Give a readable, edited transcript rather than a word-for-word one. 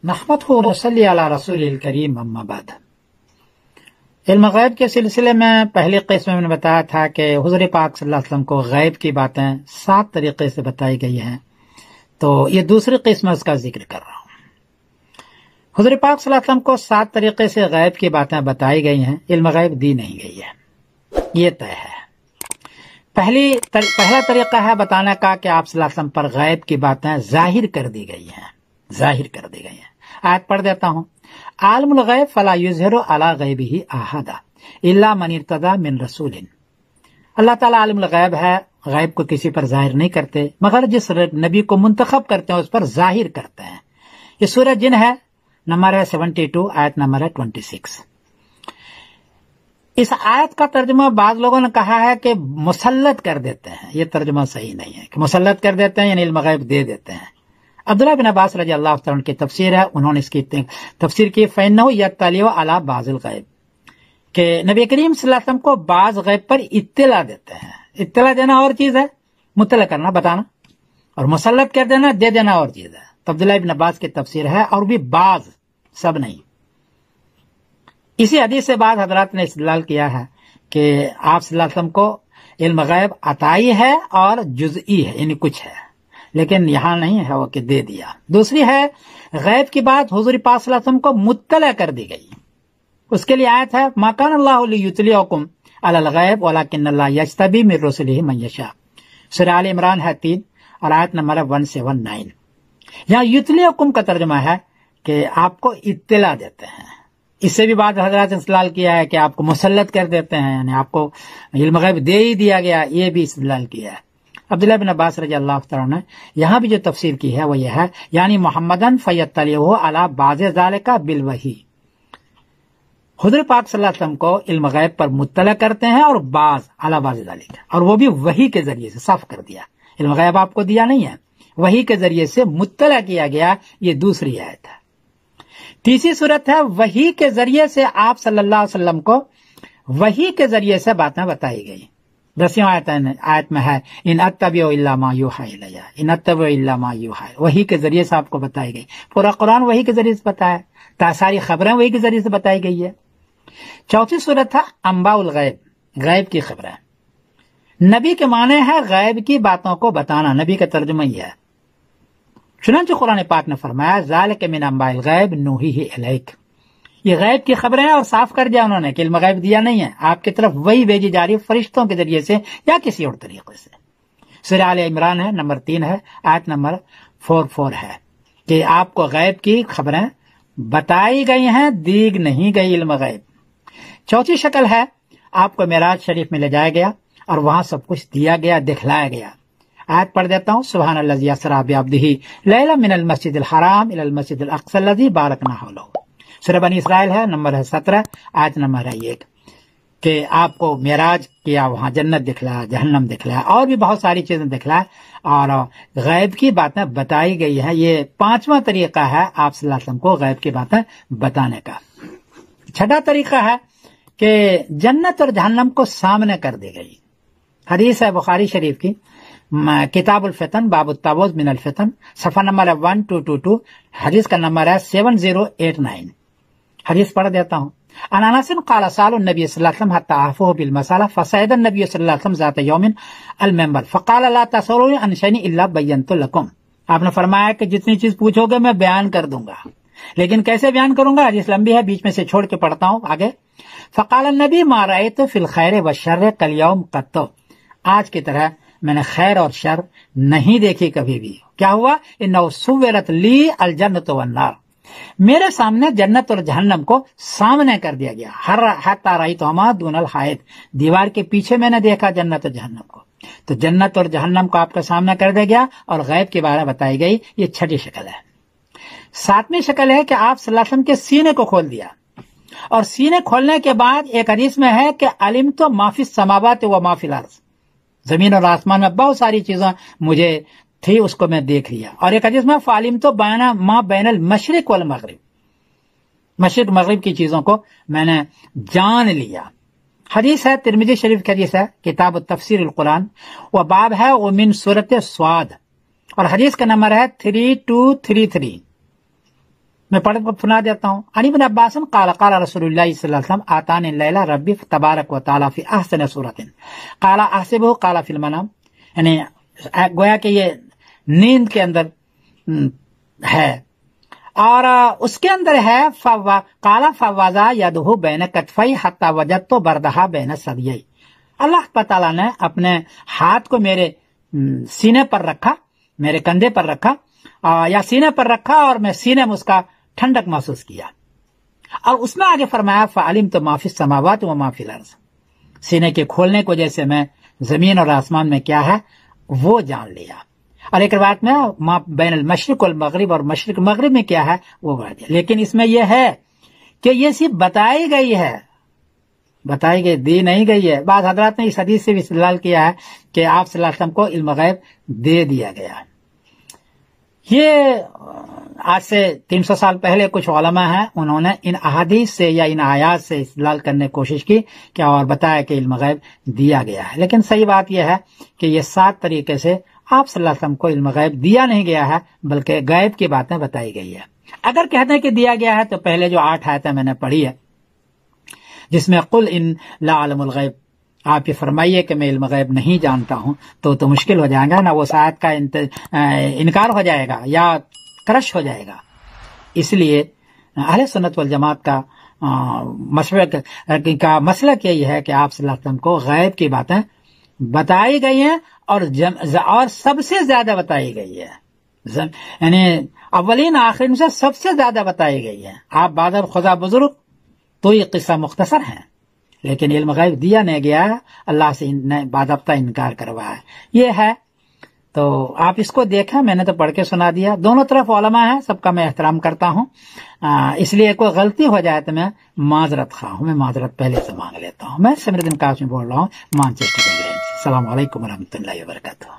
नहमदुहु व नसल्ली अला रसूलिल करीम अम्मा बाद। इल्म गैब के सिलसिले में पहली किस्म में मैंने बताया था कि हुज़ूर पाक सल्लल्लाहु अलैहि वसल्लम को गैब की बातें 7 तरीके से बताई गई हैं। तो ये दूसरी किस्म उसका जिक्र कर रहा हूँ। हुज़ूर पाक सल्लल्लाहु अलैहि वसल्लम को 7 तरीके से गैब की बातें बताई गई हैं, इल्म गैब दी नहीं गई है, ये तय है। पहला तरीका है बताने का कि आप सल्लल्लाहु अलैहि वसल्लम पर गैब की बातें जाहिर कर दी गई हैं, जाहिर कर दी गई हैं। आयत पढ़ देता हूँ। आलमुल गैब फला युज़हिरु अला गैबिही अहदा इल्ला मन इर्तदा मिन रसूलिन। अल्लाह ताला आलिमुल गैब है, गैब को किसी पर जाहिर नहीं करते, मगर जिस नबी को मुंतखब करते हैं उस पर जाहिर करते हैं। ये सूरह जिन है, नंबर है 72, आयत नंबर है 26। इस आयत का तर्जुमा बाद लोगों ने कहा है कि मुसल्लत कर देते हैं। ये तर्जुमा सही नहीं है कि मुसल्लत कर देते हैं यानी इल्म गैब दे देते हैं। अब्दुल्लाह बिन अब्बास रज़ी अल्लाह तआला की तफसीर है, उन्होंने इसकी तफसीर की फ़इन्नहु यत्तलिउ अला बाज़िल गैब, कि नबी करीम सल्लल्लाहु अलैहि वसल्लम को बाज़ गैब पर इत्तिला देते हैं। इत्तिला देना और चीज है, मुत्तला करना बताना, और मुसल्लत कर देना दे देना और चीज है। तो अब्दुल्लाह बिन अब्बास की तफसीर है, और भी बाज़, सब नहीं। इसी हदीस से बाद हजरात ने इस्तेदलाल किया है कि आप सल्लल्लाहु अलैहि वसल्लम को इल्म गैब अताई है और जुज़ई है, यानी कुछ है, लेकिन यहां नहीं है वो कि दे दिया। दूसरी है गैब की बात हुजूर पाक सल्लल्लाहु अलैहि वसल्लम को मुत्तला कर दी गई। उसके लिए आयत है मा कान अल्लाहु लियुत्लियकुम अलल गैब वलाकिन्नल्लाह यज्तबी मिन रुसुलिही मन यशा। सूरह आल इमरान है 3 और आयत नंबर 179। यहाँ युत्लियकुम का तर्जुमा है कि आपको इत्तिला देते हैं। इससे भी बाद हजरत ने इस्तेदलाल किया है कि आपको मुसल्लत कर देते हैं, यानी आपको इल्म गैब दे ही दिया गया, ये भी इस्तेदलाल किया है। अब्दुल्लाह बिन अब्बास रज़ी अल्लाह तआला ने यहाँ भी जो तफसीर की है वो यह है, यानी मोहम्मदन फयत्तलिहु अला बाज़े ज़ालिका बिल वही। हुज़ूर पाक सल्लल्लाहु अलैहि वसल्लम को इल्म गैब पर मुत्तला करते हैं और बाज़ अला बाज़े ज़ालिका, और वो भी वही के जरिए से। साफ कर दिया, इल्म गैब आपको दिया नहीं है, वही के जरिए से मुत्तला किया गया। ये दूसरी आयत है। तीसरी सूरत है वही के जरिए से आप सल्लल्लाहु अलैहि वसल्लम को वही के जरिए से बातें बताई गई। 10वीं आयत में है इन अत्तबिउ इल्ला मा यूहा इलैया, इन अत्तबिउ इल्ला मा यूहा, वही के जरिए से आपको बताई गई। पूरा कुरान वही के जरिए से बताया, सारी खबरें वही के जरिए से बताई गई है। चौथी सूरत है अंबाउल गैब, गैब की खबरें। नबी के माने है गैब की बातों को बताना, नबी का तर्जुमा ही है। चुनांचे कुरान पाक ने फरमाया ज़ालिका मिन अंबाइल गैब नूहीही इलैक, ये गैब की खबरें हैं और साफ कर दिया उन्होंने कि इल्म गैब दिया नहीं है, आपकी तरफ वही भेजी जा रही है फरिश्तों के जरिए से या किसी और तरीके से। सूरह आल इमरान है, नंबर 3 है, आयत नंबर 44 है कि आपको गैब की खबरें बताई गई हैं, दी नहीं गई इल्म गैब। चौथी शक्ल है आपको मेराज शरीफ में ले जाया गया और वहां सब कुछ दिया गया, दिखलाया गया। आयत पढ़ देता हूँ। सुब्हानल्लज़ी अस्रा बिअब्दिही लैलन मिनल मस्जिदिल हराम इलल मस्जिदिल अक़सा लज़ी बारकना हौलहू। सूरह बनी इसराइल है, नंबर है 17, आयत नंबर है 1, कि आपको मेराज किया, वहां जन्नत दिखलाया, जहन्नम दिखलाया, और भी बहुत सारी चीजें दिखलाया और गैब की बातें बताई गई है। ये 5वां तरीका है आप सल्लल्लाहु अलैहि वसल्लम को गैब की बातें बताने का। छठा तरीका है कि जन्नत और जहन्नम को सामने कर दी गई। हदीस है बुखारी शरीफ की, किताबुल फितन बाबुत तावुज़ मिनल फितन, सफा नंबर है 1222, हदीस का नंबर है 7089। हदीस पढ़ देता हूँ। अनानसिन क़ाल सालुन नबी सल्लल्लाहु अलैहि वसल्लम हत्ता आफ़ुहु बिल मसाला फसैदन नबी सल्लल्लाहु अलैहि वसल्लम ज़ात यौमिन अल मिंबर फ़क़ाल ला तसअलूनी अन शैइन इल्ला बय्यनतु लकुम। आपने फरमाया कि जितनी चीज पूछोगे मैं बयान कर दूंगा, लेकिन कैसे बयान करूंगा? हदीस लंबी है, बीच में से छोड़ के पढ़ता हूँ आगे। फ़क़ाल नबी मा रअयतु फ़िल खैर व शर्र कल यौम क़त्तु, आज की तरह मैंने खैर और शर नहीं देखी कभी भी। क्या हुआ? इन्नहु सुव्विरत ली अल जन्नतु वन नार, मेरे सामने जन्नत और जहन्नम को सामने कर दिया गया। हर हत्ता रअयतुहुमा दूनल हाइद, दीवार के पीछे मैंने देखा जन्नत और जहन्नम को। तो जन्नत और जहन्नम को आपके सामने कर दिया गया और गैब के बारे में बताई गई। ये छठी शक्ल है। 7वीं शक्ल है कि आप सल्लल्लाहु अलैहि वसल्लम के सीने को खोल दिया, और सीने खोलने के बाद एक हदीस में है कि अलिम तो माफिस समावात व माफिल अर्ज़, जमीन और आसमान में बहुत सारी चीजें मुझे थी, उसको मैं देख लिया। और एक हदीस में फालिम तो बैना मा बैनल मशरिक वल मगरिब, मशरिक मगरिब की चीजों को मैंने जान लिया। हदीस है तिरमिज़ी शरीफ की हदीस है, किताब तफसीर अल कुरान, वह बाब है वो मिन सूरत स्वाद, और हदीस का नंबर है 3233। میں پڑھ کر سنا دیتا ہوں. عن ابن عباس قال قال رسول اللہ صلی اللہ علیہ وسلم آتانی اللیلہ ربی تبارک و تعالی فی احسن صورت قال احسبہ قال فی المنام. یعنی گویا کہ یہ نیند کے اندر ہے اور اس کے اندر ہے قال فوضع یدہ بین کتفی حتی وجدت بردہا بین ثدیی. اللہ تعالیٰ نے اپنے ہاتھ کو میرے سینے پر رکھا, میرے کندھے پر رکھا یا سینے پر رکھا اور میں سینے میں اس کا ٹھنڈک محسوس کیا. اور اس میں آگے فرمایا فعلمت ما فی السماوات و ما فی الارض. سینے کے کھولنے کو جیسے میں زمین اور آسمان میں کیا ہے وہ جان لیا. اور ایک روایت میں ما بین المشرق والمغرب, اور مشرق مغرب میں کیا ہے وہ بڑھ دیا. لیکن اس میں یہ ہے کہ یہ صرف بتائی گئی ہے, بتائی گئی, دی نہیں گئی ہے. بعض حضرات نے اس حدیث سے بھی استدلال کیا ہے کہ آپ صلی اللہ علیہ وسلم کو علم غیب دے دیا گیا. یہ آج سے 300 سال پہلے کچھ علماء ہیں, انہوں نے ان احادیث سے یا ان آیات سے استدلال کرنے کی کوشش کی کہ اور بتایا کہ علم غیب دیا گیا ہے. لیکن صحیح بات یہ ہے کہ یہ 7 طریقے سے آپ صلی اللہ علیہ وسلم کو علم غیب دیا نہیں گیا ہے, بلکہ غیب کی باتیں بتائی گئی ہے. اگر کہتے ہیں کہ دیا گیا ہے تو پہلے جو 8 آیتیں میں نے پڑھی ہے جس میں قل ان لا علم الغیب, آپ یہ فرمائیے کہ میں علم غیب نہیں جانتا ہوں, تو مشکل ہو جائے گا نا, وہ آیت کا انکار ہو جائے گا یا کرش ہو جائے گا. اس لیے اہل سنت والجماعت کا مسلک یہی ہے کہ آپ صلی اللہ علیہ وسلم کو غیب کی باتیں بتائی گئی ہیں اور سب سے زیادہ بتائی گئی ہے, یعنی اولین آخرین سے سب سے زیادہ بتائی گئی ہے. آپ بعد خدا بزرگ تو یہ قصہ مختصر ہے, لیکن علم غیب دیا نہیں گیا ہے, اللہ سے باضابطہ انکار کروایا ہے. یہ ہے تو آپ اس کو دیکھیں, میں نے تو پڑھ کے سنا دیا. دونوں طرف علماء ہیں, سب کا میں احترام کرتا ہوں, اس لیے کوئی غلطی ہو جائے تو میں معذرت خواہ ہوں, میں معذرت پہلے سے مانگ لیتا ہوں. میں سمر الدین قاسمی بول رہا ہوں, مانچسٹر انگلینڈ سے. السلام علیکم ورحمۃ اللہ وبرکاتہ.